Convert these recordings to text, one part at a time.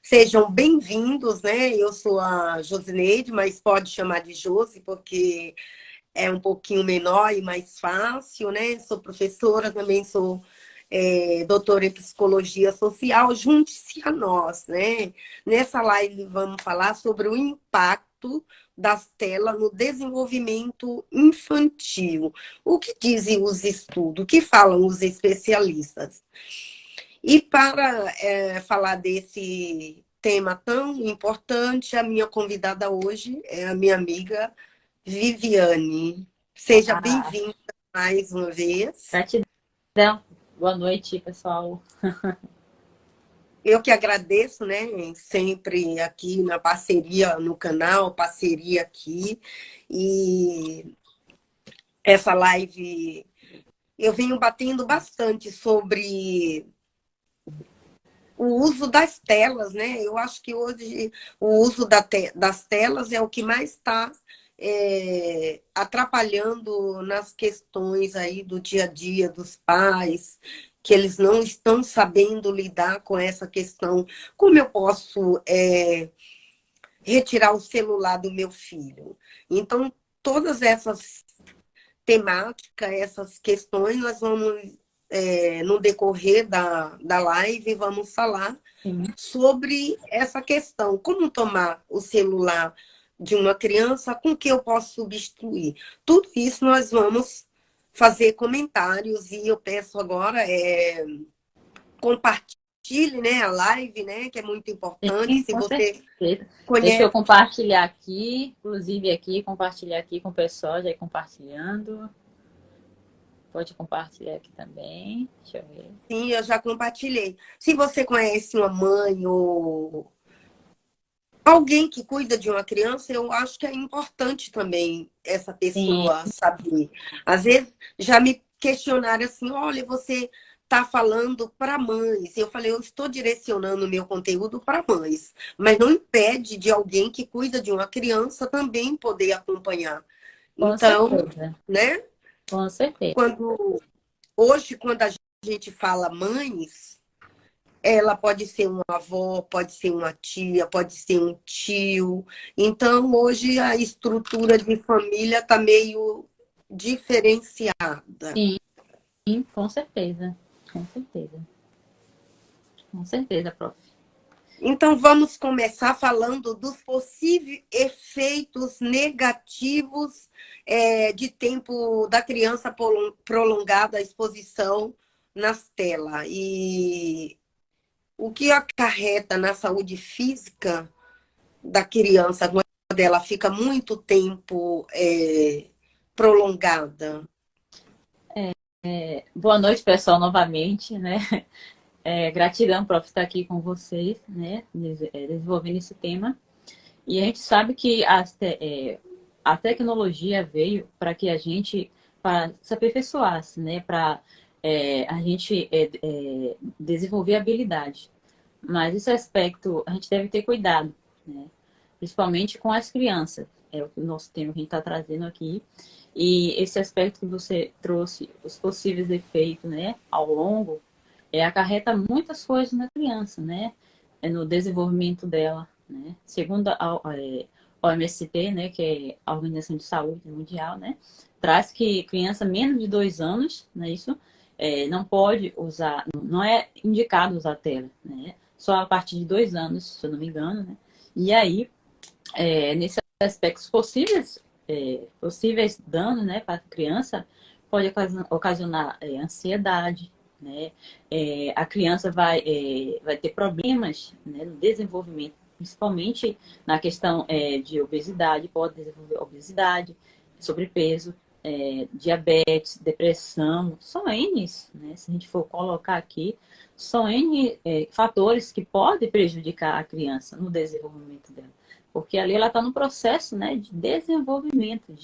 Sejam bem-vindos, né? Eu sou a Josineide, mas pode chamar de Josi, porque é um pouquinho menor e mais fácil, né? Sou professora, também sou doutora em psicologia social. Junte-se a nós, né? Nessa live vamos falar sobre o impacto das telas no desenvolvimento infantil. O que dizem os estudos? O que falam os especialistas? E para falar desse tema tão importante, a minha convidada hoje é a minha amiga Viviane. Seja Ah, bem-vinda mais uma vez. gratidão. Boa noite, pessoal. Eu que agradeço, né? Sempre aqui na parceria no canal, parceria aqui. E essa live eu venho batendo bastante sobre o uso das telas, né? Eu acho que hoje o uso das telas é o que mais está atrapalhando nas questões aí do dia a dia dos pais, que eles não estão sabendo lidar com essa questão. Como eu posso retirar o celular do meu filho? Então, todas essas temáticas, essas questões, nós vamos, no decorrer da live, vamos falar Sim, sobre essa questão, como tomar o celular de uma criança, com que eu posso substituir. Tudo isso nós vamos fazer comentários e eu peço agora, compartilhe, né, a live, né, que é muito importante. sim, Se com você certeza. Deixa eu conhece, compartilhar aqui, inclusive aqui, compartilhar aqui com o pessoal, já ir compartilhando. Pode compartilhar aqui também. Deixa eu ver. sim, eu já compartilhei. Se você conhece uma mãe ou alguém que cuida de uma criança, eu acho que é importante também essa Sim, pessoa saber. Às vezes já me questionaram assim: olha, você está falando para mães. Eu falei: eu estou direcionando o meu conteúdo para mães, mas não impede de alguém que cuida de uma criança também poder acompanhar. com Então, certeza. né, Com certeza. quando a gente fala mães, ela pode ser uma avó, pode ser uma tia, pode ser um tio. Então, hoje a estrutura de família está meio diferenciada. Sim, com certeza. Com certeza. Com certeza, prof. Então, vamos começar falando dos possíveis efeitos negativos de tempo da criança prolongada à exposição nas telas. E o que acarreta na saúde física da criança quando ela fica muito tempo prolongada. Boa noite, pessoal, novamente, né? Gratidão, prof, estar aqui com vocês, né? Desenvolvendo esse tema. E a gente sabe que a tecnologia veio para que a gente para se aperfeiçoasse, né? Para a gente desenvolver habilidade. Mas esse aspecto a gente deve ter cuidado, né? Principalmente com as crianças. É o nosso tema que a gente está trazendo aqui. E esse aspecto que você trouxe, os possíveis efeitos, né? Ao longo, acarreta muitas coisas na criança, né? No desenvolvimento dela, né? Segundo a OMST, né, que é a Organização de Saúde Mundial, né, traz que criança menos de 2 anos, né, isso não pode usar, não é indicado usar tela, né? Só a partir de 2 anos, se eu não me engano, né? E aí, nesses aspectos possíveis danos, né, para a criança, pode ocasionar ansiedade, né? A criança vai ter problemas, né, no desenvolvimento, principalmente na questão de obesidade, pode desenvolver obesidade, sobrepeso, diabetes, depressão, são N, né, se a gente for colocar aqui, são N fatores que podem prejudicar a criança no desenvolvimento dela. Porque ali ela está no processo, né, de desenvolvimento,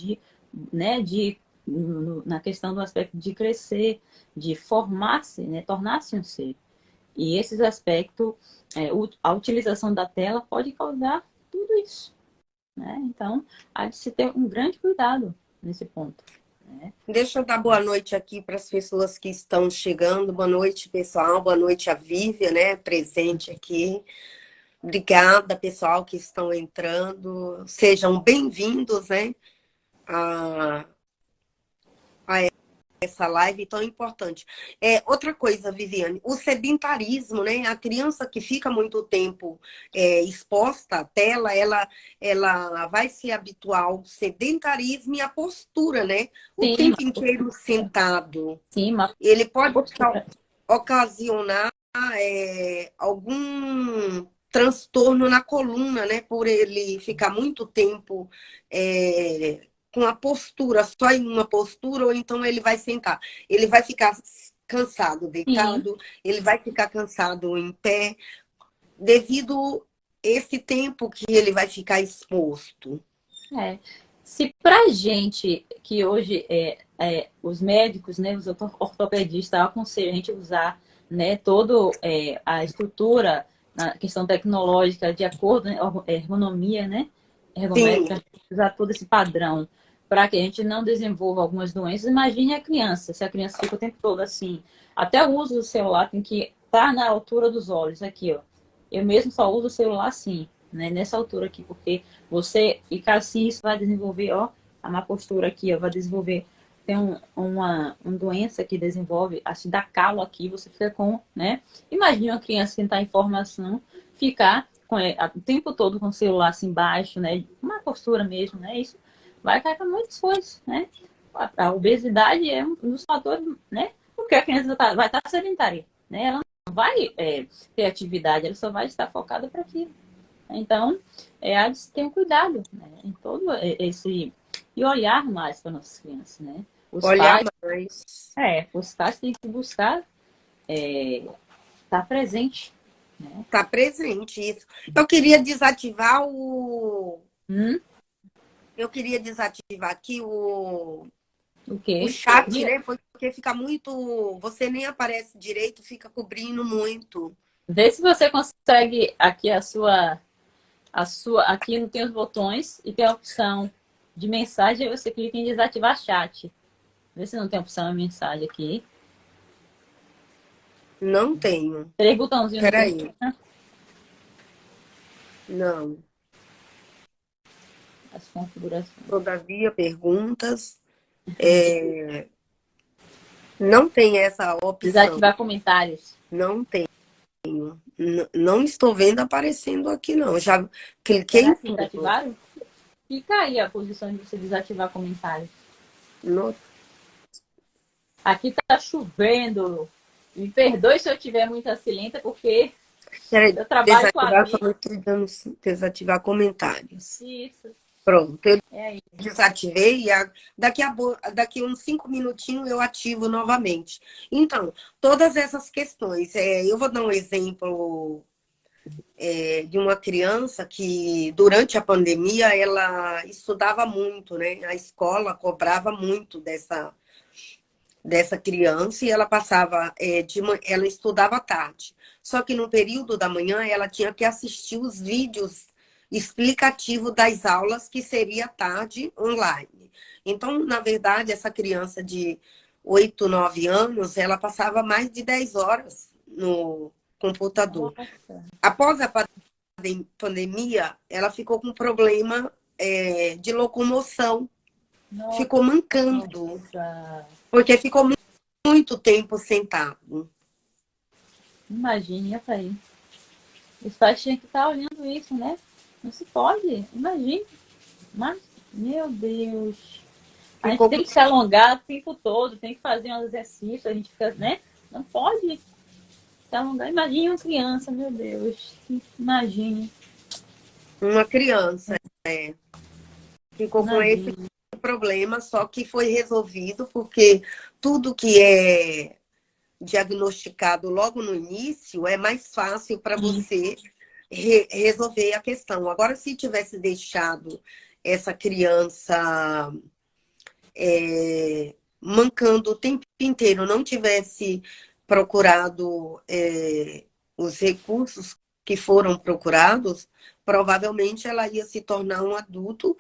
né, na questão do aspecto de crescer, de formar-se, né, tornar-se um ser. E esses aspectos, a utilização da tela pode causar tudo isso, né? Então, há de se ter um grande cuidado nesse ponto, né? Deixa eu dar boa noite aqui para as pessoas que estão chegando. Boa noite, pessoal. Boa noite, a Vívia, né, presente aqui. Obrigada, pessoal que estão entrando. Sejam bem-vindos, né, a, a essa live tão importante. Outra coisa, Viviane, o sedentarismo, né? A criança que fica muito tempo exposta à tela, ela vai se habituar ao sedentarismo e à postura, né? O Sim, tempo inteiro sentado. sim, uma Ele pode postura. ocasionar algum transtorno na coluna, né? Por ele ficar muito tempo com a postura, só em uma postura, ou então ele vai sentar. Ele vai ficar cansado Sim, deitado, ele vai ficar cansado em pé, devido esse tempo que ele vai ficar exposto. é. Se pra gente que hoje os médicos, né, os ortopedistas aconselham a gente usar, né, toda a estrutura na questão tecnológica de acordo, né, ergonomia, né, Sim, ergométrica, usar todo esse padrão para que a gente não desenvolva algumas doenças. Imagine a criança, se a criança fica o tempo todo assim, até o uso do celular tem que estar na altura dos olhos, aqui, ó. Eu mesmo só uso o celular assim, né, nessa altura aqui, porque você ficar assim, isso vai desenvolver, ó, a má postura aqui, ó, vai desenvolver. Tem uma doença que desenvolve, acho, dá calo aqui, você fica com, né? Imagina uma criança que está em formação, ficar o tempo todo com o celular assim baixo, né? Uma postura mesmo, né? Isso vai cair para muitas coisas, né? A obesidade é um dos fatores, né? Porque a criança vai estar sedentária, né? Ela não vai ter atividade, ela só vai estar focada para aquilo. Então, há de se ter um cuidado, né, em todo esse. E olhar mais para nossas crianças, né? olhar mais. Os pais têm que buscar estar presente, né? Está presente isso. Eu queria desativar o. Hum? Eu queria desativar aqui O o quê? chat, né? Porque fica muito. Você nem aparece direito, fica cobrindo muito. Vê se você consegue aqui aqui não tem os botões e tem a opção de mensagem, você clica em desativar chat. Vê se não tem a opção de mensagem aqui. Não tenho. Três botãozinhos no Peraí. canto, né? Não. As configurações. Todavia, perguntas. Não tem essa opção. Desativar comentários. Não tenho. Não estou vendo aparecendo aqui, não. Já cliquei Será em que tudo. desativaram? Fica aí a posição de você desativar comentários. No... Aqui tá chovendo. Me perdoe se eu tiver muita silência, porque Peraí, eu trabalho com a desativar, Bia. só estou dando desativar comentários. Isso. Pronto, eu É aí. desativei e daqui uns 5 minutinhos eu ativo novamente. Então, todas essas questões. Eu vou dar um exemplo de uma criança que, durante a pandemia, ela estudava muito, né? A escola cobrava muito dessa criança e ela passava ela estudava à tarde. Só que no período da manhã ela tinha que assistir os vídeos explicativos das aulas que seria à tarde online. Então, na verdade, essa criança de 8, 9 anos, ela passava mais de 10 horas no computador. Nossa. Após a pandemia, ela ficou com problema de locomoção, ficou mancando, Nossa. porque ficou muito tempo sentado. Imagine, olha aí. Os pais tinham que estar olhando isso, né? Não se pode. Imagine. Mas, meu Deus. A gente Ficou tem que se alongar o tempo todo, tem que fazer um exercício, a gente fica, né? Não pode se alongar. Imagine uma criança, meu Deus. Imagine. uma criança, ficou com esse Imagine. problema, só que foi resolvido, porque tudo que é diagnosticado logo no início é mais fácil para Sim. você resolver a questão. Agora, se tivesse deixado essa criança mancando o tempo inteiro, não tivesse procurado os recursos que foram procurados, provavelmente ela ia se tornar um adulto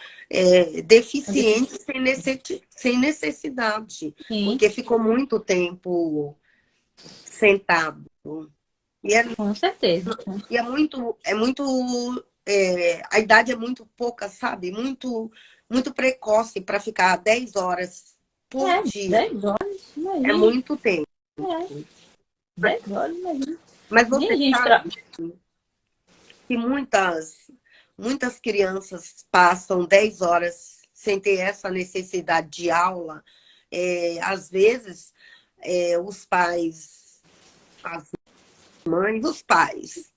deficiente sem necessidade, Sim. porque ficou muito tempo sentado. E é, Com certeza. e a idade é muito pouca, sabe? Muito precoce para ficar 10 horas por dia. 10 horas, É imagina. muito tempo. É, 10 horas, imagina. Mas Minha você gente, sabe que muitas crianças passam 10 horas sem ter essa necessidade de aula. Às vezes, os pais, as mães, os pais,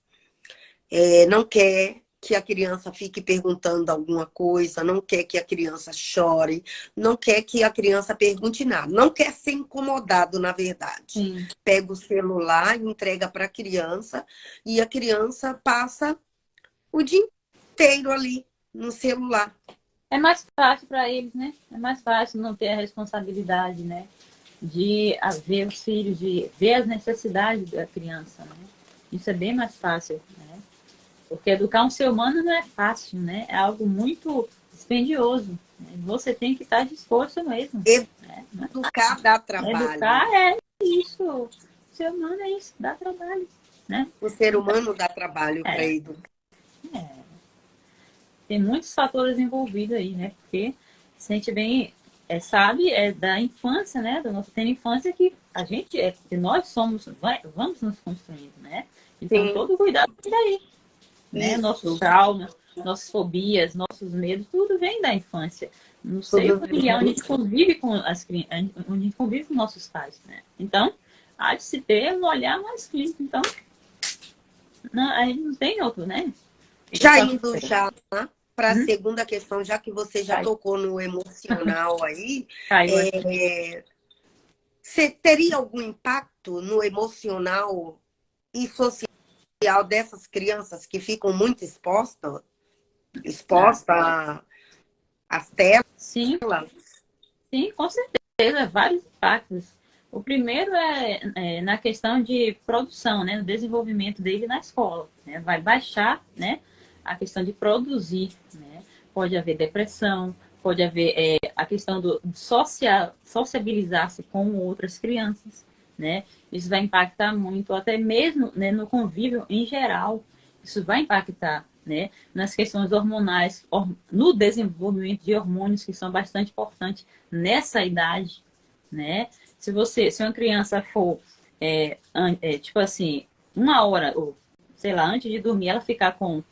não quer que a criança fique perguntando alguma coisa, não quer que a criança chore, não quer que a criança pergunte nada, não quer ser incomodado, na verdade. sim. Pega o celular, entrega para a criança e a criança passa o dia inteiro ali no celular. É mais fácil para eles, né? É mais fácil não ter a responsabilidade, né? De ver os filhos, de ver as necessidades da criança, né? Isso é bem mais fácil, né? Porque educar um ser humano não é fácil, né? É algo muito dispendioso. Né? Você tem que estar disposto mesmo. Né? Educar dá trabalho. Educar é isso. O ser humano é isso, dá trabalho, né? O ser humano dá trabalho para educar. Tem muitos fatores envolvidos aí, né? Porque se a gente bem sabe, é da infância, né? Da nossa infância que a gente que nós somos, vamos nos construindo, né? Então, Sim. todo cuidado daí. Né? Isso. Nossos traumas, nossas fobias, nossos medos, tudo vem da infância. No seio familiar, onde a gente convive com as crianças, onde a gente convive com nossos pais, né? Então, há de se ter um olhar mais clínico. Então, não, aí não tem outro, né? Já indo já para a Hum? segunda questão, já que você já tocou no emocional aí, Caiu aqui. você teria algum impacto no emocional e social dessas crianças que ficam muito expostas às telas? Sim, sim, com certeza, vários impactos. O primeiro é na questão de produção, né, no desenvolvimento dele na escola. Né? Vai baixar, né, a questão de produzir. Né? Pode haver depressão, pode haver a questão do sociabilizar-se com outras crianças. Né? Isso vai impactar muito, até mesmo, né, no convívio em geral. Isso vai impactar, né, nas questões hormonais, no desenvolvimento de hormônios que são bastante importantes nessa idade, né? Se uma criança for, tipo assim, 1 hora, ou sei lá, antes de dormir, ela ficar com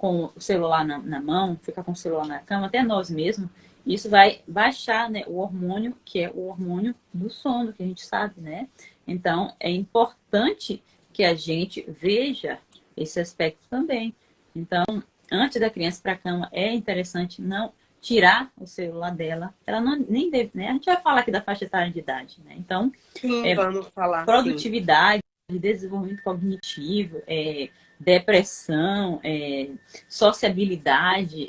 o celular na mão, ficar com o celular na cama, até nós mesmos, isso vai baixar, né, o hormônio, que é o hormônio do sono, que a gente sabe, né? Então, é importante que a gente veja esse aspecto também. Então, antes da criança ir para a cama, é interessante não tirar o celular dela. Ela não nem deve, né? A gente vai falar aqui da faixa etária de idade, né? Então, Sim, vamos falar. produtividade, desenvolvimento cognitivo, depressão, sociabilidade,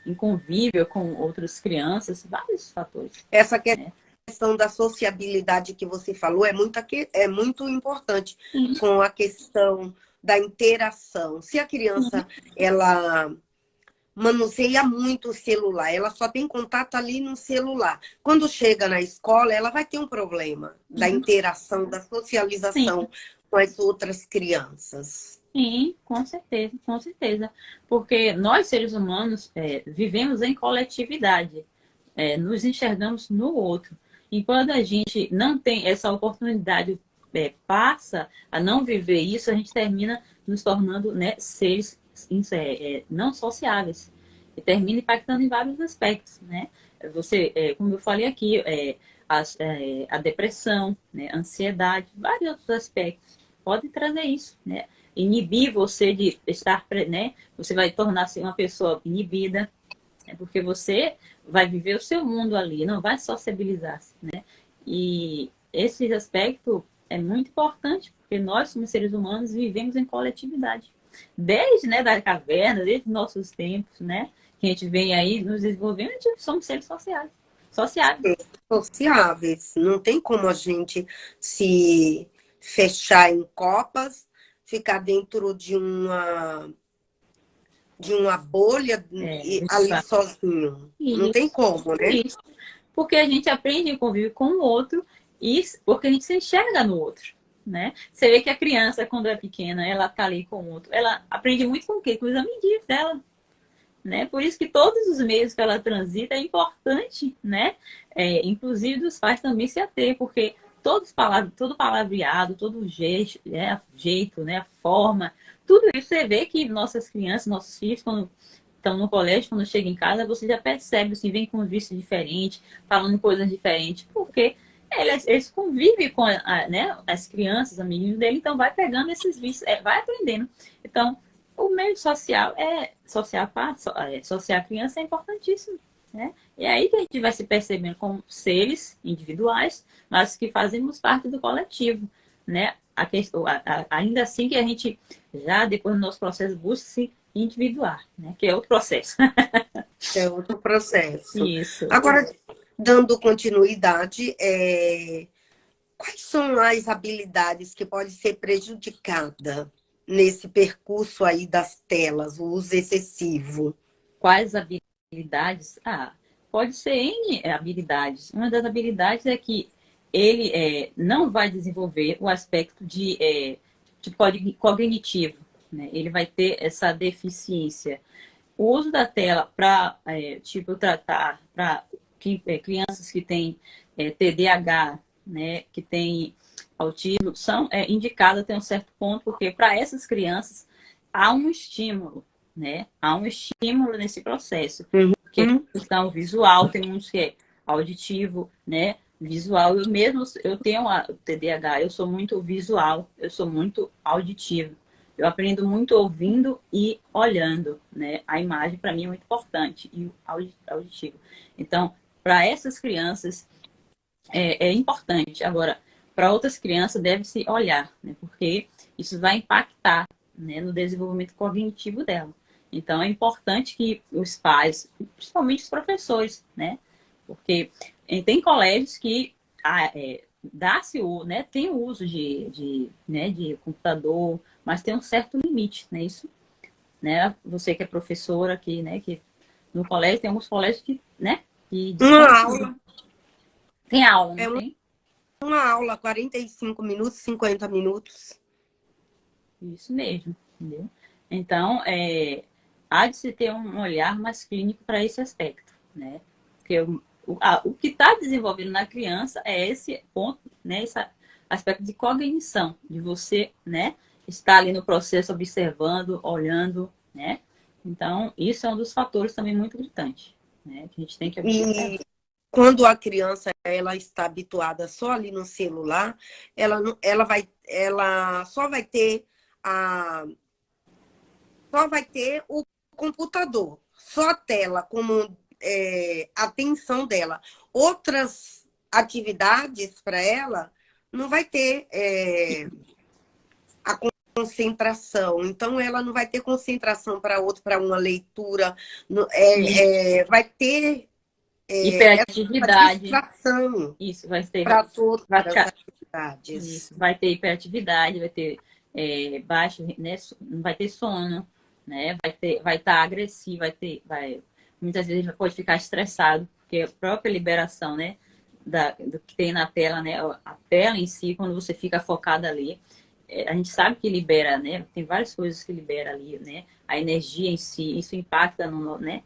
em convívio com outras crianças, vários fatores. Essa questão da sociabilidade que você falou é muito importante. Sim. Com a questão da interação. Se a criança ela manuseia muito o celular, ela só tem contato ali no celular. Quando chega na escola, ela vai ter um problema da interação, da socialização com as outras crianças. Sim, com certeza, com certeza. Porque nós, seres humanos, vivemos em coletividade, nos enxergamos no outro. E quando a gente não tem essa oportunidade, passa a não viver isso, a gente termina nos tornando, né, seres não sociáveis. E termina impactando em vários aspectos, né? Como eu falei aqui, a depressão, né, a ansiedade, vários outros aspectos podem trazer isso, né? Inibir você de estar, né? Você vai tornar-se uma pessoa inibida, porque você vai viver o seu mundo ali, não vai sociabilizar-se, né? E esse aspecto é muito importante, porque nós, como seres humanos, vivemos em coletividade. Desde, né, da caverna, desde nossos tempos, né? Que a gente vem aí nos desenvolvendo, a gente somos seres sociáveis. Sociáveis. Não tem como a gente se fechar em copas, ficar dentro de uma bolha ali sozinho. Isso, não tem como, né? Isso. Porque a gente aprende a conviver com o outro e porque a gente se enxerga no outro. né? Você vê que a criança, quando é pequena, ela tá ali com o outro. Ela aprende muito com o quê? Com os amiguinhos dela, né? Por isso que todos os meios que ela transita é importante, né? Inclusive dos pais também se ater, porque todo palavreado, todo jeito, né? A forma, tudo isso você vê que nossas crianças, nossos filhos, quando estão no colégio, quando chegam em casa, você já percebe, assim, vem com vício diferente, falando coisas diferentes, porque eles convivem com né, as crianças, amiguinhos dele, então vai pegando esses vícios, vai aprendendo. Então, o meio social social a criança é importantíssimo, né? E aí que a gente vai se percebendo como seres individuais, mas que fazemos parte do coletivo, né? Ainda assim que a gente já depois do nosso processo busca se individuar, né? Que é outro processo. É outro processo. Isso. Agora, dando continuidade, quais são as habilidades que podem ser prejudicadas nesse percurso aí das telas, o uso excessivo? Quais habilidades? Pode ser N habilidades. Uma das habilidades é que ele não vai desenvolver o aspecto de cognitivo, né? Ele vai ter essa deficiência. O uso da tela para, tratar para crianças que têm TDAH, né, que têm autismo, são indicadas até um certo ponto, porque para essas crianças há um estímulo, né? Há um estímulo nesse processo. Porque a questão visual, tem uns que é auditivo, né? Visual, eu tenho a TDAH, eu sou muito visual, eu sou muito auditivo. Eu aprendo muito ouvindo e olhando, né? A imagem para mim é muito importante e o auditivo. Então, para essas crianças é importante. Agora, para outras crianças deve-se olhar, né? Porque isso vai impactar, né, no desenvolvimento cognitivo dela. Então, é importante que os pais, principalmente os professores, né? Porque tem colégios que né, tem o uso de computador, mas tem um certo limite, né? Isso, né? Você que é professora aqui, né? Que no colégio tem alguns colégios que, né? Que Uma aula. tem aula, É não tem? uma aula, 45 minutos, 50 minutos. Isso mesmo, entendeu? Então, há de se ter um olhar mais clínico para esse aspecto, né? Porque o que está desenvolvendo na criança é esse ponto, né? Esse aspecto de cognição, de você, né? Estar ali no processo observando, olhando, né? Então, isso é um dos fatores também muito gritante, né? Que a gente tem que observar. E quando a criança ela está habituada só ali no celular, ela só vai ter o computador, só a tela como atenção dela. Outras atividades para ela não vai ter a concentração. Então, ela não vai ter concentração para uma leitura, vai ter essa Hiperatividade, distração isso vai ter, para todas vai as ficar, atividades. isso, vai ter hiperatividade, vai ter baixo, né, não vai ter sono, né? Vai estar agressivo, muitas vezes ele pode ficar estressado, porque a própria liberação, né, do que tem na tela, né, a tela em si, quando você fica focada ali, a gente sabe que libera, né? Tem várias coisas que libera ali, né? A energia em si, isso impacta né?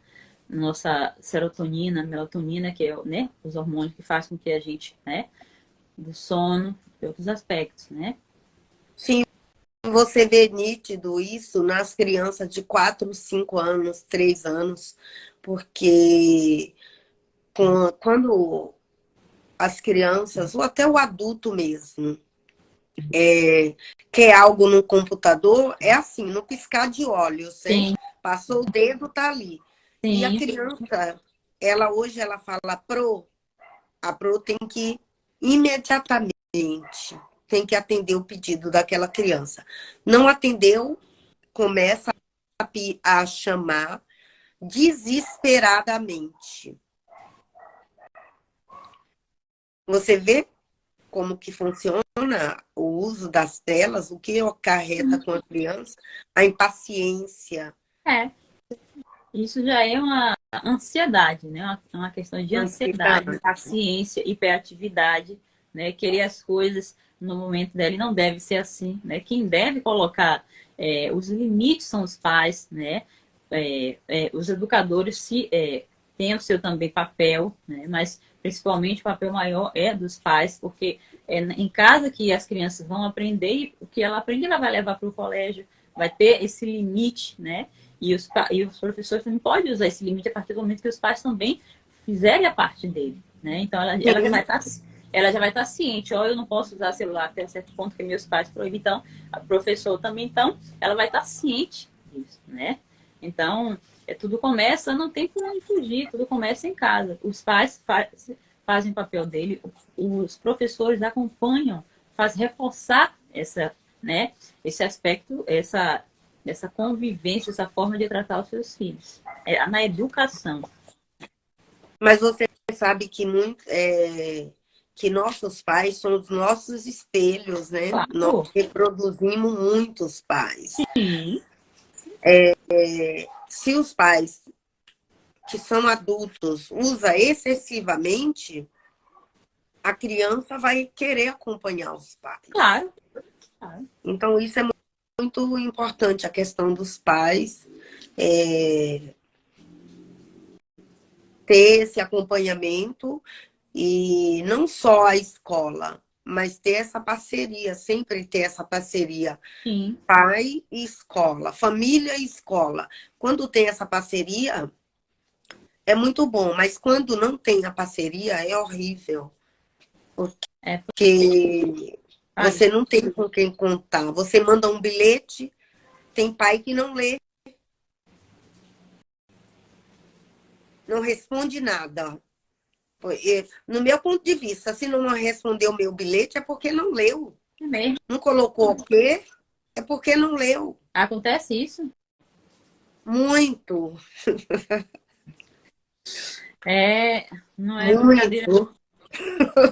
Nossa serotonina, melatonina, que é, né? Os hormônios que fazem com que a gente, né? Do sono, de outros aspectos, né? Sim, você vê nítido isso nas crianças de 4, 5 anos, 3 anos, porque quando as crianças, ou até o adulto mesmo, quer algo no computador, é assim, no piscar de olhos, né? Sim, Passou o dedo, tá ali. E a sim, criança, hoje ela fala a pro tem que imediatamente tem que atender o pedido daquela criança. Não atendeu, começa a chamar desesperadamente. Você vê como que funciona o uso das telas, o que acarreta com a criança, a impaciência, é. Isso já é uma ansiedade, né? Uma questão de a ansiedade, ansiedade. impaciência, hiperatividade, né? Querer as coisas no momento dela e não deve ser assim, né? Quem deve colocar os limites são os pais, né? Os educadores têm o seu também papel, né? Mas principalmente o papel maior é dos pais, porque é em casa que as crianças vão aprender e o que ela aprende ela vai levar para o colégio, vai ter esse limite, né? E os professores também podem usar esse limite a partir do momento que os pais também fizerem a parte dele, né? Então ela já vai estar ciente, ó, eu não posso usar celular até certo ponto que meus pais proíbem, então, a professora também, então, ela vai estar ciente disso, né? Então, tudo começa, não tem por onde fugir, tudo começa em casa. Os pais fazem o papel dele, os professores acompanham, fazem reforçar né, esse aspecto, essa convivência, essa forma de tratar os seus filhos. Na educação. Mas você sabe que nossos pais são os nossos espelhos, né? Claro. Nós reproduzimos muitos pais. Sim. Se os pais que são adultos usam excessivamente, a criança vai querer acompanhar os pais. Claro. Então, isso é muito importante, a questão dos pais ter esse acompanhamento e não só a escola, mas ter essa parceria, sempre ter essa parceria. Sim. Pai e escola, família e escola. Quando tem essa parceria, é muito bom, mas quando não tem a parceria, é horrível. Porque você não tem com quem contar. Você manda um bilhete, tem pai que não lê. Não responde nada. No meu ponto de vista, se não respondeu o meu bilhete, é porque não leu. É mesmo. Não colocou o quê? É porque não leu. Acontece isso? Muito. Não é brincadeira. Eu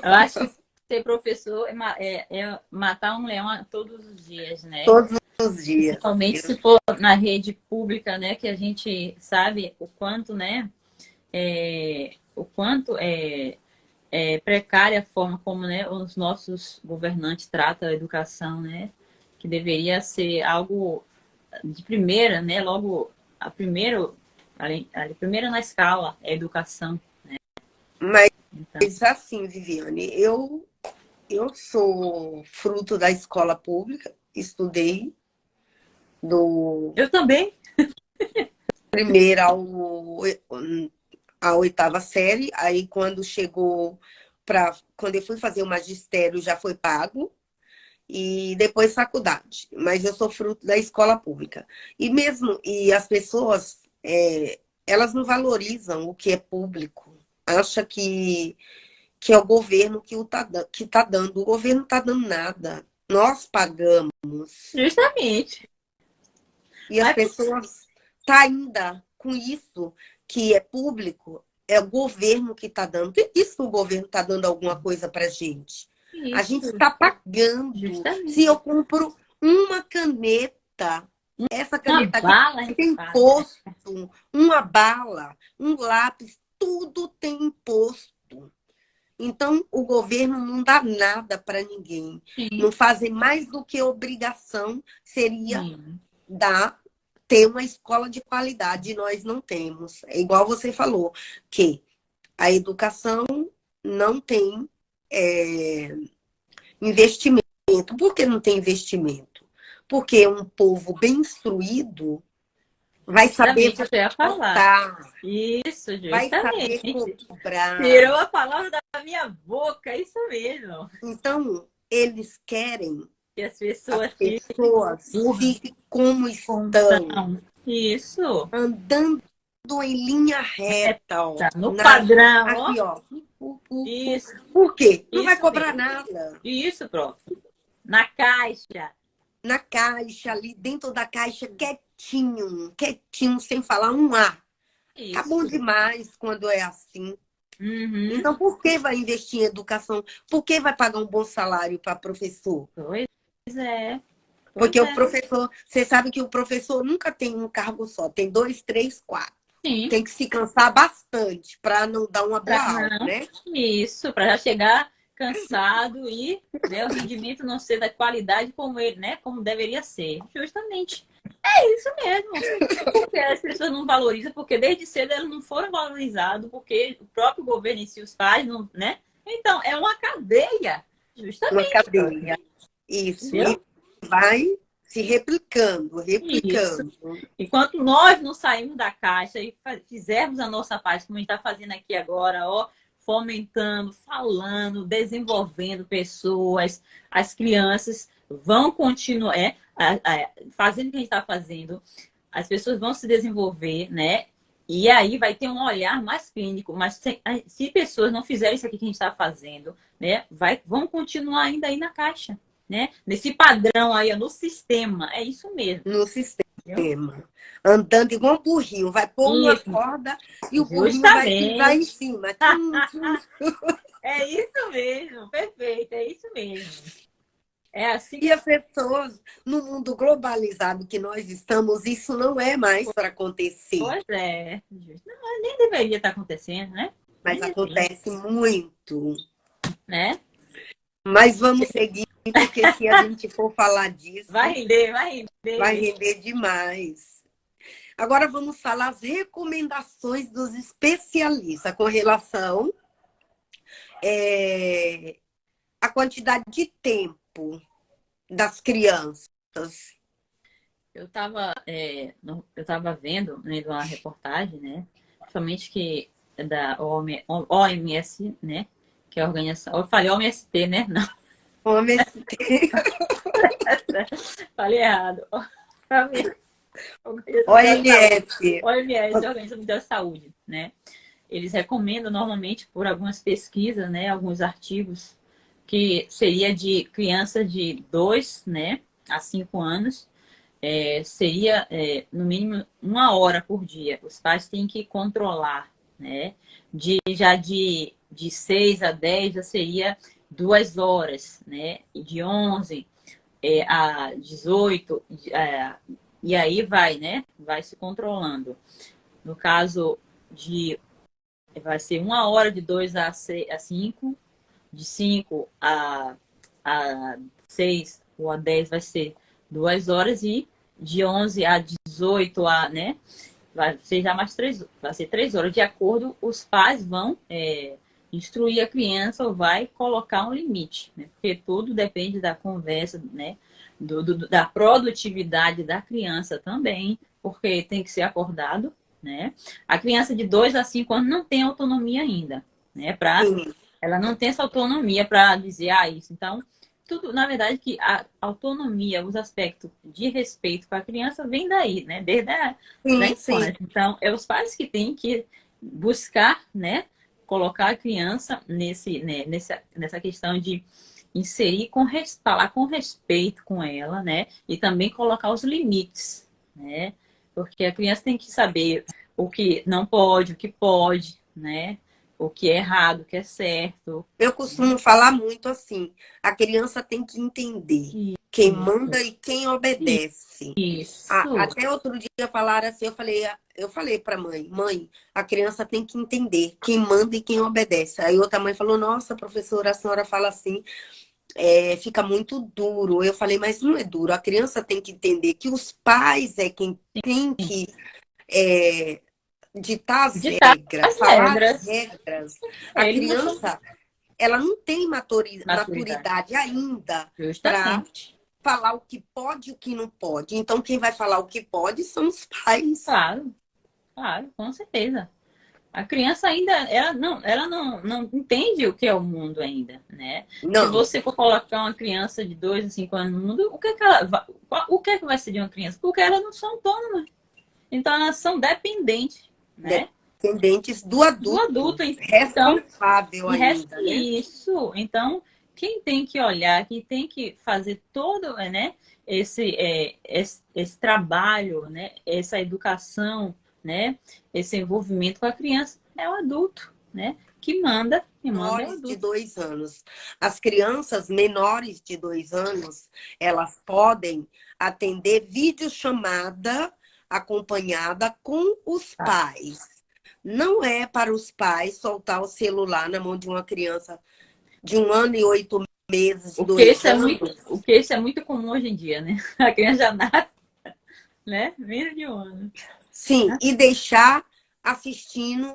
acho que ser professor é matar um leão todos os dias, né? Todos os dias. Principalmente se for na rede pública, né? Que a gente sabe o quanto, né? O quanto é precária a forma como, né, os nossos governantes tratam a educação, né? Que deveria ser algo de primeira, né? Logo, a primeira na escala é a educação, né? Mas assim, Viviane, eu sou fruto da escola pública, estudei Eu também. Primeira a oitava série, aí quando eu fui fazer o magistério já foi pago, e depois faculdade. Mas eu sou fruto da escola pública. E as pessoas, elas não valorizam o que é público. Acha que é o governo que tá dando. O governo não está dando nada. Nós pagamos. Justamente. E as pessoas tá ainda com isso que é público, é o governo que está dando. Que isso que o governo está dando alguma coisa para gente? Isso. A gente está pagando. Justamente. Se eu compro uma caneta, essa caneta aqui tem imposto, uma bala, um lápis, tudo tem imposto. Então, o governo não dá nada para ninguém. Sim. Não fazem mais do que obrigação seria ter uma escola de qualidade, e nós não temos. É igual você falou, que a educação não tem investimento. Por que não tem investimento? Porque um povo bem instruído vai saber votar. Isso, justamente. Vai saber cobrar. Tirou a palavra da minha boca, isso mesmo. Então, eles querem que as pessoas fiquem como estão. Isso. Andando em linha reta, ó. No padrão, aqui, ó. Isso. Por quê? Não vai cobrar nada. Isso, prof. Na caixa. Na caixa, ali dentro da caixa, quietinho, sem falar um A. Isso. Tá bom demais quando é assim. Uhum. Então, por que vai investir em educação? Por que vai pagar um bom salário para professor? Pois é. Porque o professor, você sabe que o professor nunca tem um cargo só, tem 2, 3, 4. Sim. Tem que se cansar bastante para não dar uma boa aula, né? Isso, para já chegar cansado e, né, o rendimento não ser da qualidade como ele, né, como deveria ser. Justamente. É isso mesmo. Porque as pessoas não valorizam, porque desde cedo elas não foram valorizados, porque o próprio governo em si os faz, não, né? Então, é uma cadeia, Uma justamente, cadeia. Isso. E entendeu? vai se replicando, Isso. replicando. Enquanto nós não sairmos da caixa e fizermos a nossa parte, como a gente está fazendo aqui agora, ó, fomentando, falando, desenvolvendo pessoas, as crianças vão continuar fazendo o que a gente está fazendo, as pessoas vão se desenvolver, né? E aí vai ter um olhar mais clínico, mas se pessoas não fizerem isso aqui que a gente está fazendo, né, vão continuar ainda aí na caixa, né? Nesse padrão aí, no sistema, é isso mesmo. No Entendeu? sistema. Andando igual um burrinho. Vai pôr uma Isso, corda e o burrinho vai pisar em justamente. cima. Tchum, tchum. É isso mesmo, perfeito, é isso mesmo. É assim E que as pessoas, no mundo globalizado que nós estamos, isso não é mais para acontecer. pois é. Não, nem deveria estar acontecendo, né? Mas Nem deveria, acontece muito. né? Mas vamos seguir, porque se a gente for falar Vai disso, render, vai vai render. render demais. Agora vamos falar as recomendações dos especialistas com relação à quantidade de tempo das crianças. Eu tava vendo, né, de uma reportagem, né? Somente que é da OMS, né? Que é a organização. Eu falei OMST, né? Não, falei errado. Organização da Saúde. OMS. OMS, Organização Mundial de Saúde, né? Eles recomendam normalmente por algumas pesquisas, né, alguns artigos, que seria de crianças de 2, né, a 5 anos, seria no mínimo 1 hora por dia. Os pais têm que controlar, né? De 6 a 10 já seria 2 horas, né? E de 11 a 18, e aí vai, né? Vai se controlando. No caso de vai ser 1 hora de 2 a 5, de 5 a 6 ou a 10 vai ser 2 horas e de 11 a 18 né? Vai ser já mais 3 horas. De acordo, os pais vão instruir a criança ou vai colocar um limite, né? Porque tudo depende da conversa, né? Da produtividade da criança também, porque tem que ser acordado, né? A criança de 2 a 5 anos não tem autonomia ainda, né? Ela não tem essa autonomia para dizer, isso. Então, tudo, na verdade, que a autonomia, os aspectos de respeito com a criança vem daí, né? Desde da Sim, sim. infância. Então, é os pais que têm que buscar, né? Colocar a criança nessa questão de inserir, falar com respeito com ela, né? E também colocar os limites, né? Porque a criança tem que saber o que não pode, o que pode, né? O que é errado, o que é certo. Eu costumo falar muito assim: a criança tem que entender quem Isso, manda e quem obedece. isso. Até outro dia falaram assim, eu falei para mãe, a criança tem que entender quem manda e quem obedece. Aí outra mãe falou, nossa, professora, a senhora fala assim, fica muito duro. Eu falei, mas não é duro, a criança tem que entender que os pais é quem tem que ditar as Ditar regras, as falar as regras. regras. A Eles não são criança, ela não tem maturidade. maturidade ainda para Justamente. falar o que pode e o que não pode. Então, quem vai falar o que pode são os pais. Claro, claro, com certeza. A criança ainda, ela não entende o que é o mundo ainda, né? Se Não, você for colocar uma criança de 2 a 5 anos no mundo, o que vai ser de uma criança? Porque elas não são autônomas. Então, elas são dependentes, né? dependentes do Do adulto, adulto. Então, responsável ainda, né? isso. Então, quem tem que olhar, quem tem que fazer todo, né, esse trabalho, né, essa educação, né, esse envolvimento com a criança é o adulto, né? Quem manda é o Menores de adulto. 2 anos. As crianças menores de 2 anos, elas podem atender videochamada acompanhada com os Tá? pais. Não é para os pais soltar o celular na mão de uma criança de 1 ano e 8 meses, O que 2 anos. isso é muito comum hoje em dia, né? A criança já nasce, né? Menos de 1 ano. Sim, e deixar assistindo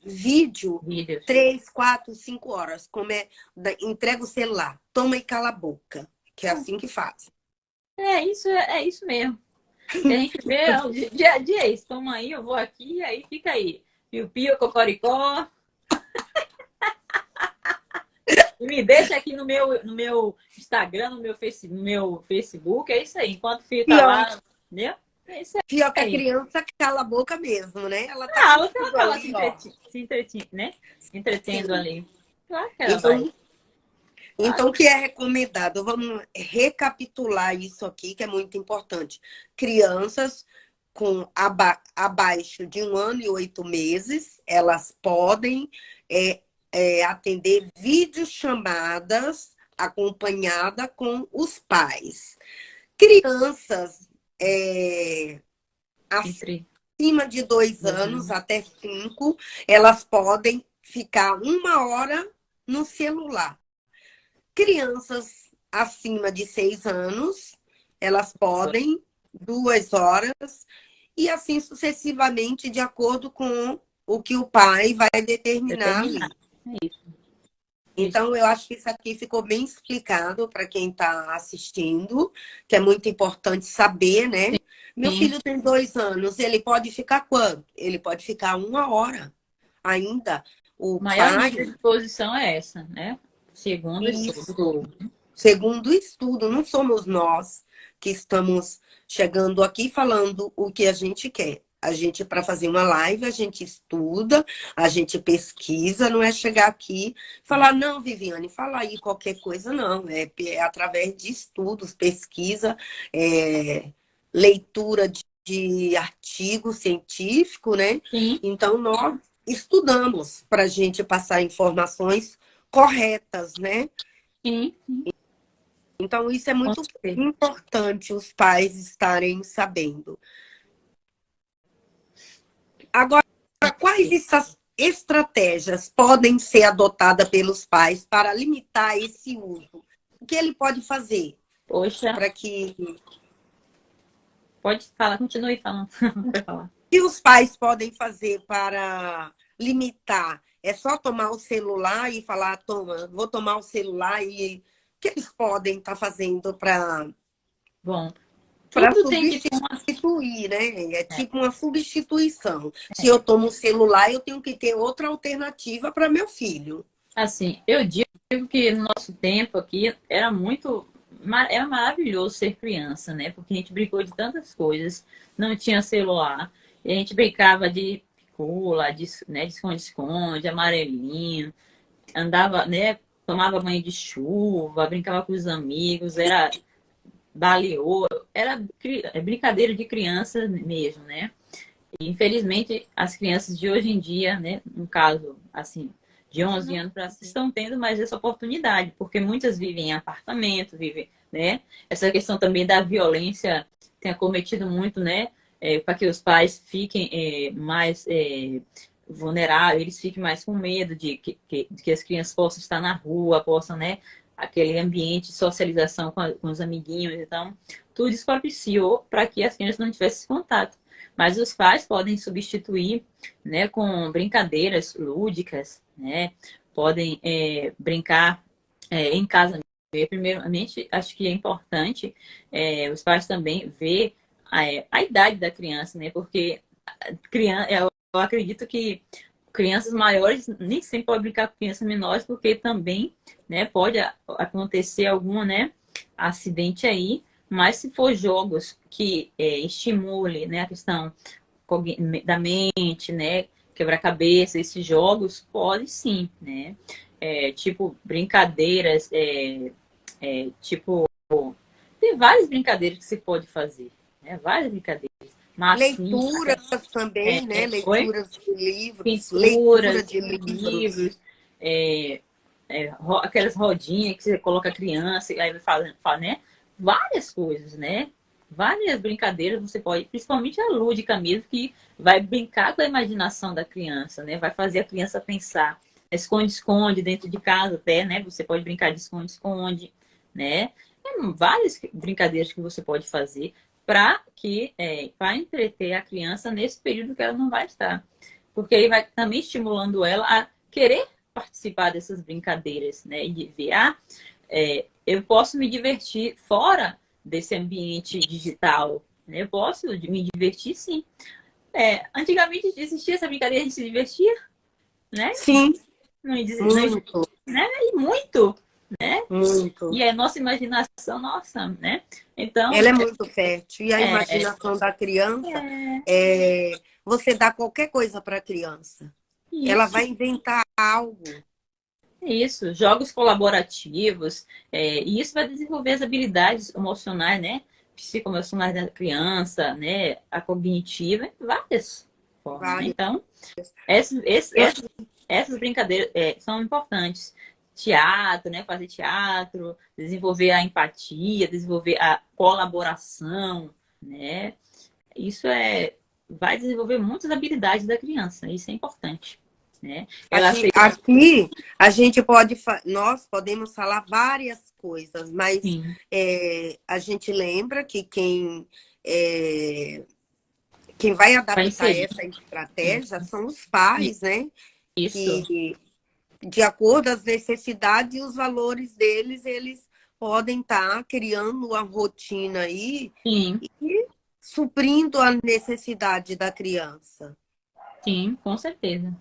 vídeo Vídeos. 3, 4, 5 horas. Como entrega o celular, toma e cala a boca. Que é assim que faz. É isso mesmo. Que a gente vê o dia a dia é isso. Toma aí, eu vou aqui, aí fica aí. Piu-piu, cocoricó. E me deixa aqui no meu Instagram, no meu Facebook. É isso aí. Enquanto fica Pior, lá, entendeu? É isso pior que a aí. criança cala a boca mesmo, né? Ela tá com Você tudo acaba ali, ó. né? Se entretendo Sim. ali. Claro que ela vai. Então, o que é recomendado? Vamos recapitular isso aqui, que é muito importante. Crianças com abaixo de 1 ano e 8 meses, elas podem atender videochamadas acompanhada com os pais. Crianças Entre acima de 2 anos, 2 anos. até 5, elas podem ficar 1 hora no celular. Crianças acima de 6 anos, elas podem 2 horas, e assim sucessivamente, de acordo com o que o pai vai determinar Determinar. ali. É isso. Então, eu acho que isso aqui ficou bem explicado para quem está assistindo, que é muito importante saber, né? Meu Sim. filho tem 2 anos, ele pode ficar quanto? Ele pode ficar 1 hora ainda. O A maior pai, medida de exposição é essa, né? Segundo estudo. isso. Segundo o estudo, não somos nós que estamos chegando aqui falando o que a gente quer. A gente, para fazer uma live, a gente estuda, a gente pesquisa, não é chegar aqui e falar, não, Viviane, fala aí qualquer coisa, não. É através de estudos, pesquisa, leitura de artigo científico, né? Sim, Então, nós estudamos para a gente passar informações corretas, né? sim, Então, isso é com muito certeza. importante os pais estarem sabendo. Agora, quais estratégias podem ser adotadas pelos pais para limitar esse uso? O que ele pode fazer Poxa, para que... pode falar, continue falando. Pode falar. O que os pais podem fazer para limitar? É só tomar o celular e falar, toma, vou tomar o celular e... O que eles podem estar fazendo para Bom, tudo tem que ter uma. substituir, né? É É, tipo uma substituição. Se eu tomo o celular, eu tenho que ter outra alternativa para meu filho. assim, eu digo que no nosso tempo aqui era maravilhoso ser criança, né? Porque a gente brincou de tantas coisas, não tinha celular, e a gente brincava de pula, né, de esconde-esconde, amarelinho, andava, né? Tomava banho de chuva, brincava com os amigos, era baleou, brincadeira de criança mesmo, né? E, infelizmente, as crianças de hoje em dia, né, no caso, assim, de 11 anos para estão tendo mais essa oportunidade, porque muitas vivem em apartamento, vivem, né? Essa questão também da violência tem acometido muito, né? Para que os pais fiquem mais vulneráveis, eles fiquem mais com medo de que as crianças possam estar na rua, possam, né? Aquele ambiente de socialização com os amiguinhos, então, tudo isso propiciou para que as crianças não tivessem esse contato. Mas os pais podem substituir, né, com brincadeiras lúdicas, né? Podem brincar em casa. Primeiramente, acho que é importante os pais também ver a idade da criança, né? Porque eu acredito que crianças maiores nem sempre podem brincar com crianças menores, porque também, né, pode acontecer algum, né, acidente aí. Mas se for jogos que estimule, né, a questão da mente, né, quebra-cabeça, esses jogos, pode sim, né? Tipo brincadeiras, tipo, tem várias brincadeiras que se pode fazer, né? Várias brincadeiras. Massinha, Leituras também, né? oi? Leituras de livros, leitura Pinturas, de livros. livros, aquelas rodinhas que você coloca a criança, e aí vai fazendo, né? Várias coisas, né? Várias brincadeiras você pode, principalmente a lúdica mesmo, que vai brincar com a imaginação da criança, né? Vai fazer a criança pensar, esconde-esconde dentro de casa até, né? Você pode brincar de esconde-esconde, né? Várias brincadeiras que você pode fazer para entreter a criança nesse período que ela não vai estar. Porque aí vai também estimulando ela a querer participar dessas brincadeiras, né? E de ver, eu posso me divertir fora desse ambiente digital, né? Eu posso me divertir, sim. Antigamente existia essa brincadeira, a gente se divertia, né? Sim, Não, não, muito, né? E muito, né? muito. E a nossa imaginação, nossa, né? Então, Ela é muito fértil. E a é, imaginação da criança, é você dá qualquer coisa para a criança. Ela isso, vai inventar algo. isso. Jogos colaborativos, e isso vai desenvolver as habilidades emocionais, né? Psicoemocionais da criança, né? A cognitiva, várias formas, né? Várias. Então, essas, essas, Eu, essas essas brincadeiras são importantes. Teatro, né? Fazer teatro, desenvolver a empatia, desenvolver a colaboração, né? Isso vai desenvolver muitas habilidades da criança. Isso é importante, né? Ela aceita, aqui a gente nós podemos falar várias coisas, mas sim, a gente lembra que quem vai vai adaptar inserir. essa estratégia são os pais, né? Isso, Que, de acordo com as necessidades e os valores deles, eles podem estar criando uma rotina aí sim, e suprindo a necessidade da criança. sim, com certeza.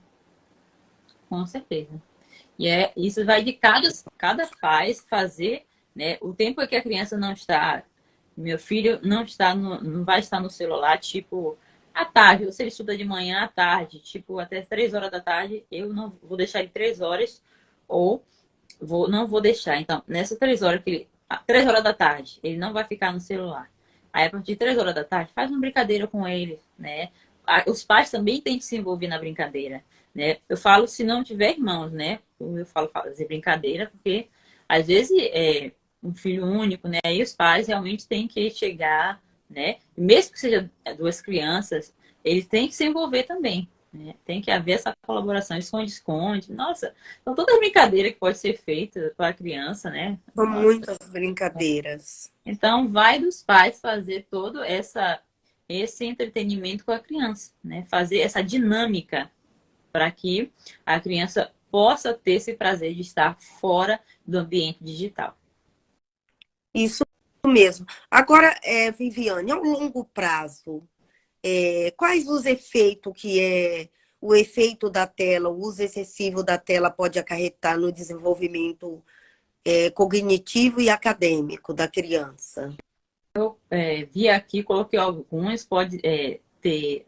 Com certeza. Isso vai de cada pai fazer, né? O tempo que a criança não está, meu filho não vai estar no celular, tipo, à tarde, ou se ele estuda de manhã à tarde, tipo, até 3 horas da tarde, eu não vou deixar ele 3 horas, ou não vou deixar. Então, nessas 3 horas 3 horas da tarde, ele não vai ficar no celular. Aí, a partir de 3 horas da tarde, faz uma brincadeira com ele, né? Os pais também têm que se envolver na brincadeira, né? Eu falo se não tiver irmãos, né? Eu falo fazer brincadeira, porque às vezes é um filho único, né? Aí os pais realmente têm que chegar, né? Mesmo que seja duas crianças, eles têm que se envolver também, né? Tem que haver essa colaboração, esconde-esconde. Nossa, então toda brincadeira que pode ser feita para a criança, né? São Nossa. muitas brincadeiras. Então vai dos pais fazer todo esse entretenimento com a criança, né? Fazer essa dinâmica para que a criança possa ter esse prazer de estar fora do ambiente digital. Isso mesmo. Agora, Viviane, ao longo prazo, quais os efeitos o efeito da tela, o uso excessivo da tela pode acarretar no desenvolvimento cognitivo e acadêmico da criança? Vi aqui, coloquei alguns, pode ter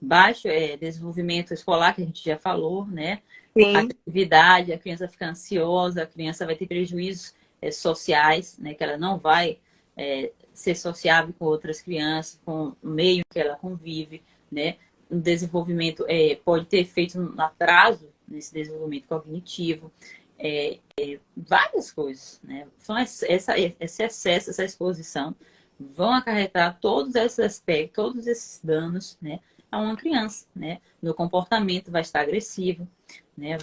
baixo desenvolvimento escolar, que a gente já falou, né? Sim, Atividade, a criança fica ansiosa, a criança vai ter prejuízos sociais, né? Que ela não vai ser sociável com outras crianças, com o meio que ela convive, né? O desenvolvimento pode ter efeito no atraso nesse desenvolvimento cognitivo, várias coisas, né? São esse excesso, essa exposição vão acarretar todos esses aspectos, todos esses danos, né, a uma criança, né? No comportamento vai estar agressivo, né?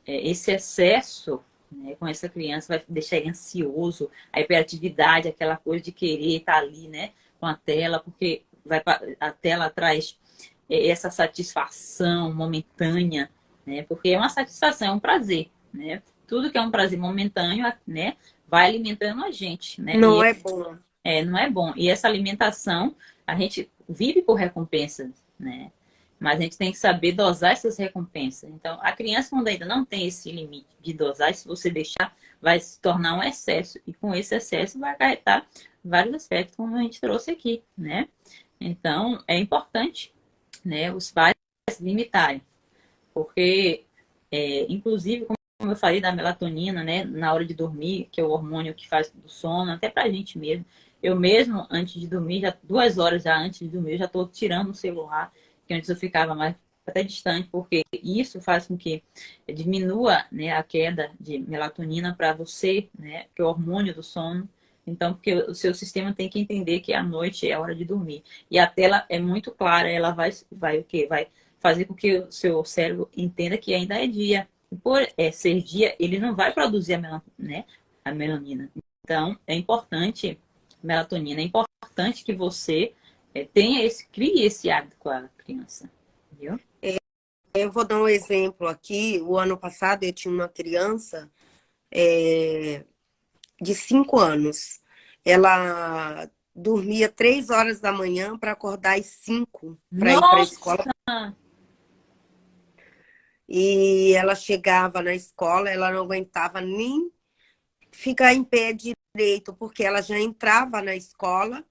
Esse excesso, né, com essa criança vai deixar ele ansioso, a hiperatividade, aquela coisa de querer estar ali, né, com a tela, porque a tela traz essa satisfação momentânea, né? Porque é uma satisfação, é um prazer, né? Tudo que é um prazer momentâneo, né, vai alimentando a gente, né? não é bom. Não é bom. E essa alimentação, a gente vive por recompensas, né? Mas a gente tem que saber dosar essas recompensas. Então, a criança, quando ainda não tem esse limite de dosar, se você deixar, vai se tornar um excesso. E com esse excesso vai acarretar vários aspectos, como a gente trouxe aqui, né? Então, é importante, né, os pais limitarem. Porque, inclusive, como eu falei da melatonina, né, na hora de dormir, que é o hormônio que faz do sono, até pra gente mesmo. Eu mesmo, antes de dormir, já 2 horas já antes de dormir, eu já estou tirando o celular, que antes eu ficava mais até distante, porque isso faz com que diminua, né, a queda de melatonina para você, né, que é o hormônio do sono. Então, porque o seu sistema tem que entender que a noite é a hora de dormir. E a tela é muito clara, ela vai o quê? Vai fazer com que o seu cérebro entenda que ainda é dia. E por ser dia, ele não vai produzir a melanina. Então, é importante, melatonina, é importante que você crie esse hábito com a criança. Viu? Eu vou dar um exemplo aqui. O ano passado eu tinha uma criança de 5 anos. Ela dormia 3 horas da manhã para acordar às 5 para ir para a escola. Nossa! E ela chegava na escola, ela não aguentava nem ficar em pé direito, porque ela já entrava na escola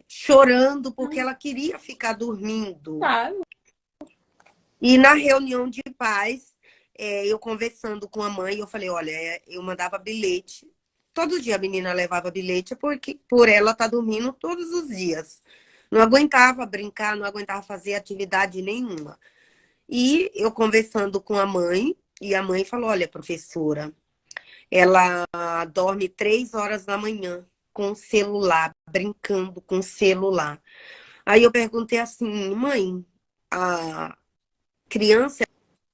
chorando, porque ela queria ficar dormindo. Claro. E na reunião de pais, eu conversando com a mãe, eu falei, olha, eu mandava bilhete. Todo dia a menina levava bilhete porque por ela estar dormindo todos os dias. Não aguentava brincar, não aguentava fazer atividade nenhuma. E eu conversando com a mãe, e a mãe falou, olha, professora, ela dorme 3 horas da manhã com o celular, brincando com o celular. Aí eu perguntei assim, mãe, a criança,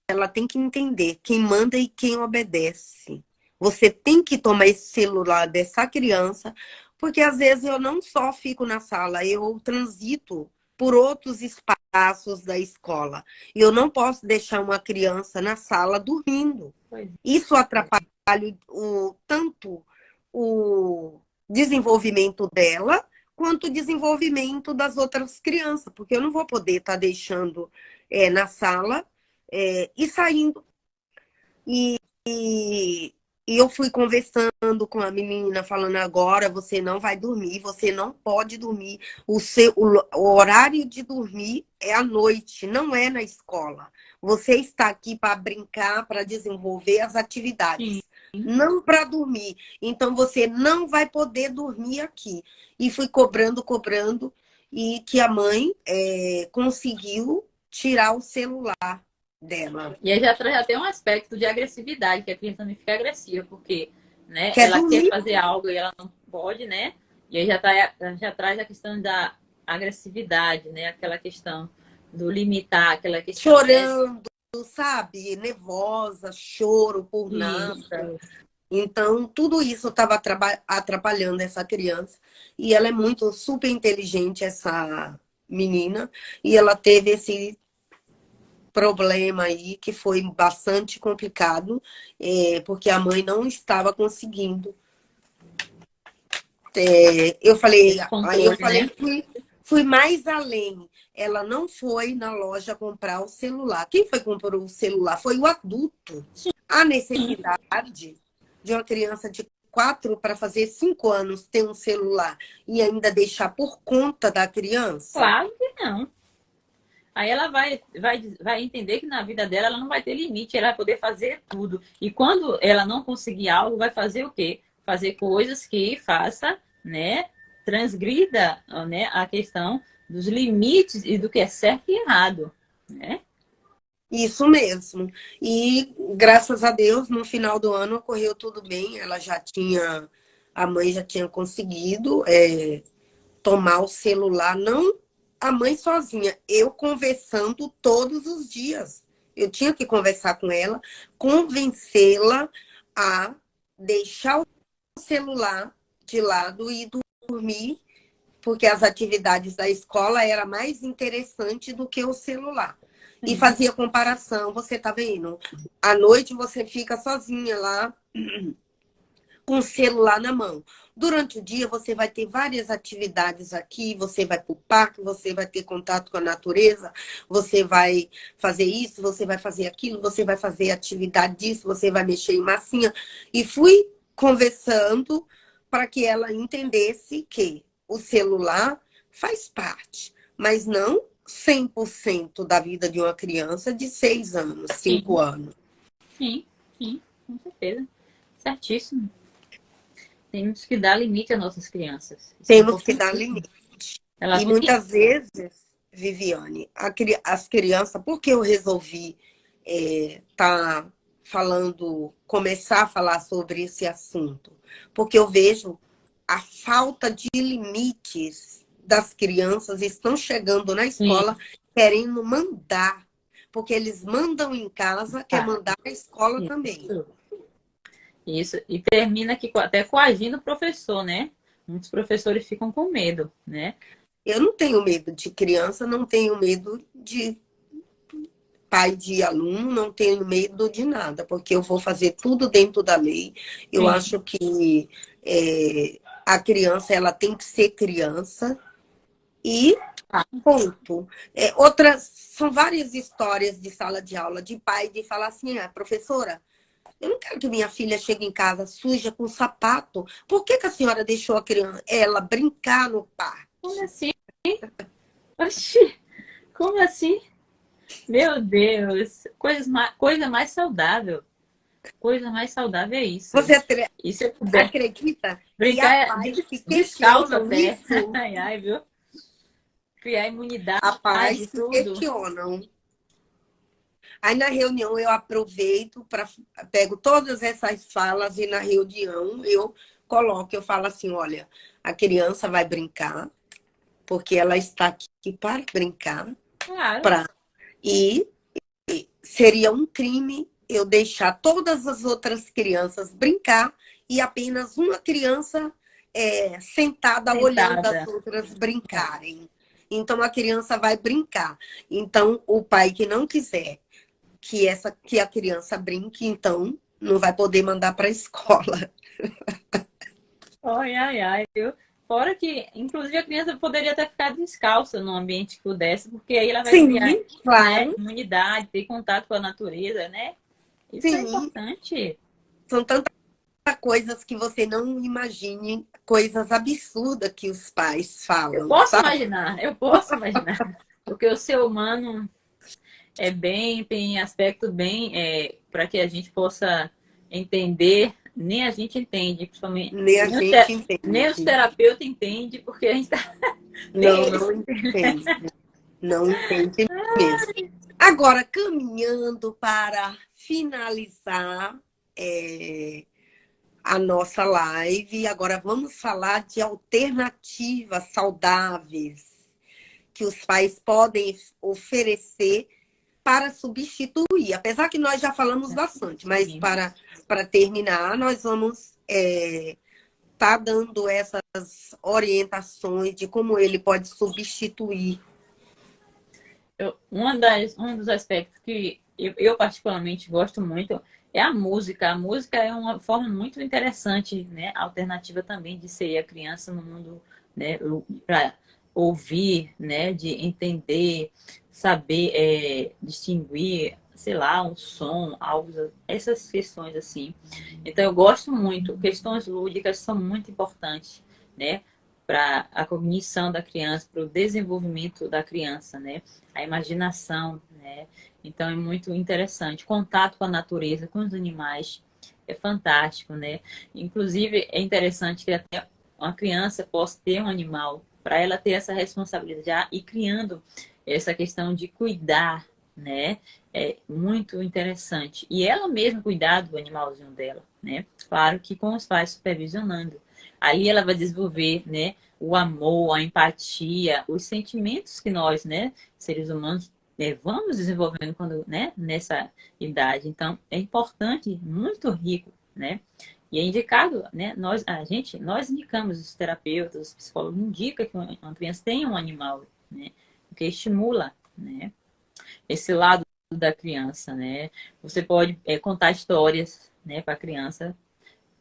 ela tem que entender quem manda e quem obedece. Você tem que tomar esse celular dessa criança, porque às vezes eu não só fico na sala, eu transito por outros espaços da escola. E eu não posso deixar uma criança na sala dormindo. Isso atrapalha tanto o desenvolvimento dela, quanto o desenvolvimento das outras crianças, porque eu não vou poder estar deixando na sala e saindo. E eu fui conversando com a menina, falando agora, você não vai dormir, você não pode dormir. O horário de dormir é à noite, não é na escola. Você está aqui para brincar, para desenvolver as atividades, não para dormir. Então, você não vai poder dormir aqui. E fui cobrando, e que a mãe conseguiu tirar o celular dela. E aí já tem um aspecto de agressividade, que a criança também fica agressiva, porque Quer ela dormir. quer fazer algo e ela não pode, né? E aí já traz a questão da agressividade, né? Aquela questão do limitar, aquela questão... Chorando, sabe? Nervosa, choro por nada. Então, tudo isso estava atrapalhando essa criança. E ela é muito super inteligente, essa menina. E ela teve esse problema aí que foi bastante complicado, porque a mãe não estava conseguindo. Eu falei, fui mais além. Ela não foi na loja comprar o celular. Quem foi que comprou o celular? Foi o adulto. A necessidade de uma criança de 4 para fazer 5 anos ter um celular e ainda deixar por conta da criança? Claro que não. Aí ela vai entender que na vida dela ela não vai ter limite, ela vai poder fazer tudo. E quando ela não conseguir algo, vai fazer o quê? Fazer coisas que faça, transgrida, a questão dos limites e do que é certo e errado, né? Isso mesmo. E graças a Deus, no final do ano ocorreu tudo bem. A mãe já tinha conseguido tomar o celular, não a mãe sozinha, eu conversando todos os dias. Eu tinha que conversar com ela, convencê-la a deixar o celular de lado e dormir, porque as atividades da escola eram mais interessantes do que o celular. E fazia comparação, você tá vendo? À noite você fica sozinha lá, com o celular na mão. Durante o dia você vai ter várias atividades aqui, você vai para o parque, você vai ter contato com a natureza, você vai fazer isso, você vai fazer aquilo, você vai fazer atividade disso, você vai mexer em massinha. E fui conversando para que ela entendesse que o celular faz parte, mas não 100% da vida de uma criança de 6 anos, 5 anos. Sim, com certeza. Certíssimo. Temos que dar limite às nossas crianças. Temos que dar limite. E muitas vezes, Viviane, as crianças, por que eu resolvi começar a falar sobre esse assunto? Porque eu vejo a falta de limites das crianças estão chegando na escola querendo mandar, porque eles mandam em casa, quer mandar na escola também. Isso, e termina aqui até coagindo o professor, né? Muitos professores ficam com medo, né? Eu não tenho medo de criança, não tenho medo de pai de aluno, não tenho medo de nada, porque eu vou fazer tudo dentro da lei. Eu Sim. acho que a criança ela tem que ser criança e ponto. São várias histórias de sala de aula de pai de falar assim, professora, eu não quero que minha filha chegue em casa suja com sapato. Por que que a senhora deixou ela brincar no parque? Como assim? Oxi, como assim? Meu Deus, coisa mais saudável. Coisa mais saudável é isso. Você E se eu puder acredita que há brincar pais que descalço questionam até. isso? Ai, ai, viu? Criar imunidade Há pais e que tudo. questionam. Aí na reunião eu aproveito, pego todas essas falas e na reunião eu coloco, eu falo assim, olha, a criança vai brincar, porque ela está aqui para brincar, Claro. e seria um crime eu deixar todas as outras crianças brincar e apenas uma criança sentada olhando as outras brincarem. Então a criança vai brincar. Então o pai que não quiser que a criança brinque, então não vai poder mandar para a escola. Ai, ai, ai, viu? Fora que, inclusive, a criança poderia até ficar descalça no ambiente que pudesse, porque aí ela vai Sim, criar, claro. né, imunidade, ter contato com a natureza, né? Isso é Sim, importante. são tantas coisas que você não imagine, coisas absurdas que os pais Eu falam, posso sabe? imaginar, eu posso imaginar. Porque o ser humano tem aspecto bem para que a gente possa entender, nem a gente entende, principalmente. Nem a gente entende. Nem os terapeutas entendem, porque a gente tá. Não, não entende. Não entende mesmo. Agora, caminhando para finalizar a nossa live, agora vamos falar de alternativas saudáveis que os pais podem oferecer para substituir. Apesar que nós já falamos bastante, mas para terminar, nós vamos tá dando essas orientações de como ele pode substituir. Um dos aspectos que eu particularmente gosto muito é a música. A música é uma forma muito interessante, né? Alternativa também de inserir a criança no mundo, né? Para ouvir, né? De entender, saber distinguir, sei lá, um som, algo, essas questões assim. Então eu gosto muito. Questões lúdicas são muito importantes, né? Para a cognição da criança, para o desenvolvimento da criança, né? A imaginação, né? Então é muito interessante. Contato com a natureza, com os animais, é fantástico, né? Inclusive é interessante que até uma criança possa ter um animal, para ela ter essa responsabilidade já e criando essa questão de cuidar, né? É muito interessante. E ela mesma cuidar do animalzinho dela, né? Claro que com os pais supervisionando. Ali ela vai desenvolver, né, o amor, a empatia, os sentimentos que nós, né, seres humanos, vamos desenvolvendo quando, né, nessa idade. Então, é importante, muito rico, né? E é indicado, né, nós indicamos, os terapeutas, os psicólogos indicam que uma criança tenha um animal, né? Porque estimula, né, esse lado da criança, né? Você pode contar histórias, né, para a criança.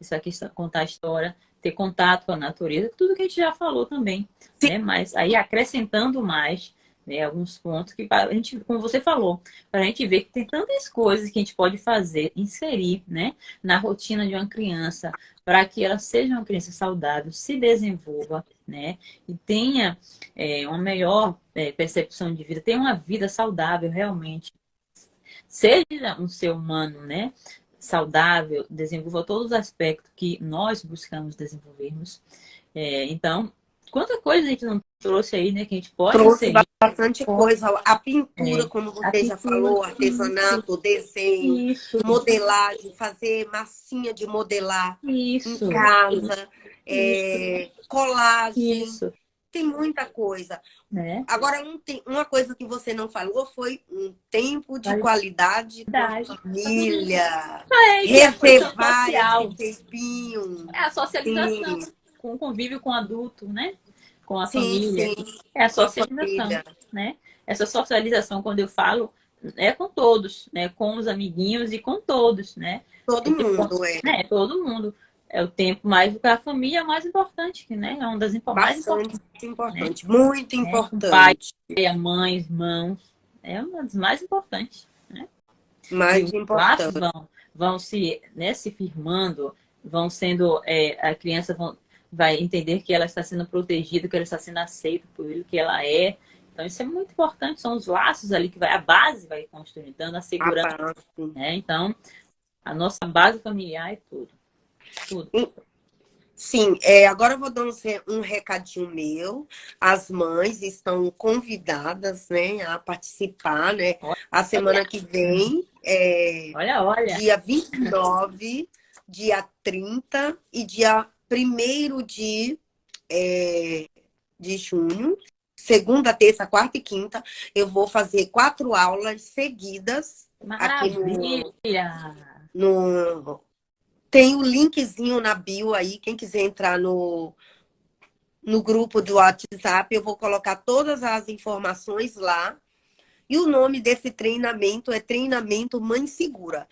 Isso aqui, contar história, ter contato com a natureza, tudo que a gente já falou também, né? Mas aí acrescentando mais, né, alguns pontos que a gente, como você falou, para a gente ver que tem tantas coisas que a gente pode fazer, inserir, né, na rotina de uma criança, para que ela seja uma criança saudável, se desenvolva, né, e tenha uma melhor percepção de vida, tenha uma vida saudável realmente, seja um ser humano, né, saudável, desenvolva todos os aspectos que nós buscamos desenvolvermos. Então, quanta coisa a gente não trouxe aí, né, que a gente pode Trouxe inserir. bastante coisa. A pintura, como A você já pintura, falou, artesanato, desenho, isso, modelagem, fazer massinha de modelar em isso, casa, isso, colagem. isso. tem muita coisa. né? Agora, uma coisa que você não falou foi um tempo de qualidade com a Qualidade. família. É, que é a função Reservar social. esse tempinho. É a socialização, Sim, com o convívio com o adulto, né? Com a sim, família. sim. É a Com a socialização, família. né? Essa socialização, quando eu falo, é com todos, né? Com os amiguinhos e com todos, né? Todo Porque, mundo é né? Todo mundo. É o tempo mais para a família é o mais importante, né? É uma das mais bastante importantes, né? importante, muito Com o pai, importante. a mãe, irmãos. É uma das mais importantes, né? E Mais os laços importante. vão se, né, se firmando, vão sendo, a criança vai entender que ela está sendo protegida, que ela está sendo aceita por ele que ela é. Então, isso é muito importante, são os laços ali que a base vai construindo, dando a A segurança, base. né? Então, a nossa base familiar é tudo, tudo. Sim, agora eu vou dar um recadinho meu. As mães estão convidadas, né, a participar, né? A semana que vem, Olha. dia 29, dia 30 e dia 1º de junho, segunda, terça, quarta e quinta, eu vou fazer 4 aulas seguidas aqui Maravilha! no tem o linkzinho na bio aí, quem quiser entrar no grupo do WhatsApp, eu vou colocar todas as informações lá. E o nome desse treinamento é Treinamento Mãe Segura.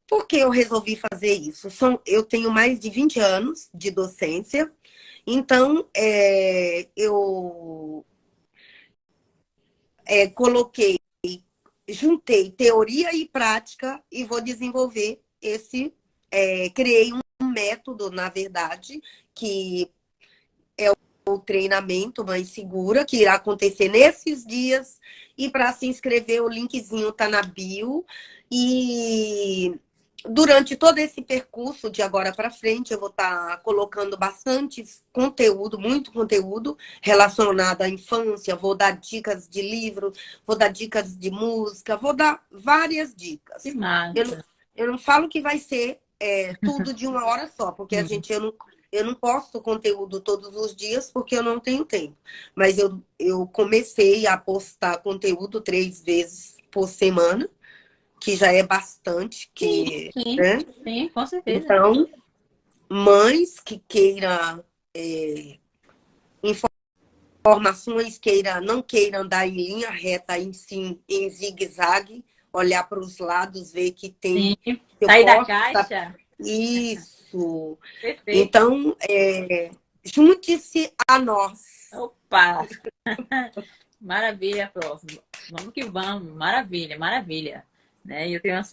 Por que eu resolvi fazer isso? Eu tenho mais de 20 anos de docência, então eu juntei teoria e prática e vou desenvolver criei um método, na verdade, que o treinamento Mãe Segura, que irá acontecer nesses dias. E para se inscrever, o linkzinho está na bio. E durante todo esse percurso, de agora para frente, eu vou estar colocando bastante conteúdo, muito conteúdo relacionado à infância. Vou dar dicas de livro, vou dar dicas de música, vou dar várias dicas. Que massa! Eu não falo que vai ser tudo de uma hora só, porque eu não posto conteúdo todos os dias porque eu não tenho tempo. Mas eu comecei a postar conteúdo 3 vezes por semana, que já é bastante, Sim, né? sim, com certeza. Então, mães que queiram informações, não queiram andar em linha reta, em zigue-zague, olhar para os lados, ver que Sim, eu sair da posso estar. caixa. Isso. Perfeito. Então, junte-se a nós. Opa! Maravilha, próximo. Vamos que vamos. Maravilha, maravilha. Né? E eu tenho uma